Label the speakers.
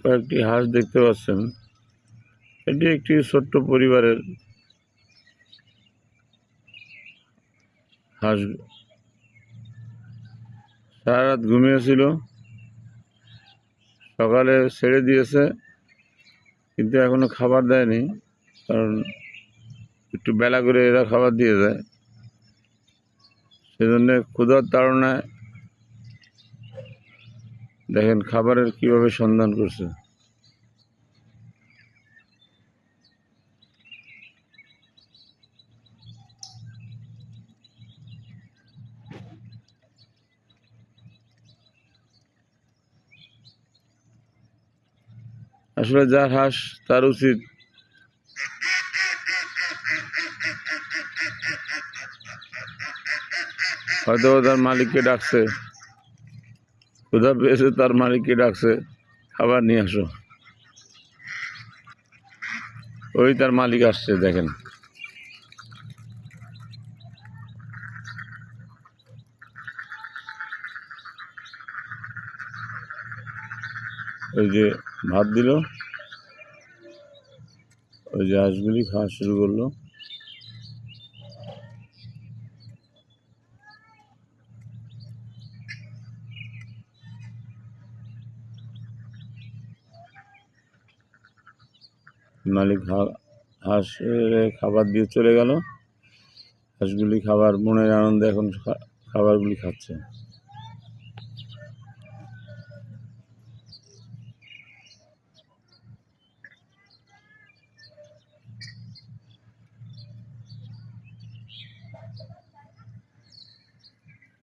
Speaker 1: কয়েকটি হাঁস দেখতে পাচ্ছেন। এটি একটি ছোট্ট পরিবারের হাঁস। সারা রাত ঘুমিয়েছিল, সকালে ছেড়ে দিয়েছে, কিন্তু এখনো খাবার দেয়নি, কারণ একটু বেলা করে এরা খাবার দিয়ে যায়। সেজন্য ক্ষুধার তাড়নায় দেখেন খাবারের কিভাবে সন্ধান করছে। আসলে যার হাঁস তার উচিত হয়তো তার মালিককে ডাকছে, ক্ষুধা পেয়েছে, তার মালিককে ডাকছে খাবার নিয়ে আসো, ওই তার মালিক আসছে। দেখেন ওই যে ভাত দিল, ওই যে হাঁসগুলি খাওয়া শুরু করলো। মালিক হাঁস খাবার দিয়ে চলে গেল। হাঁসগুলি খাবার মনের আনন্দে এখন খাবারগুলি খাচ্ছে।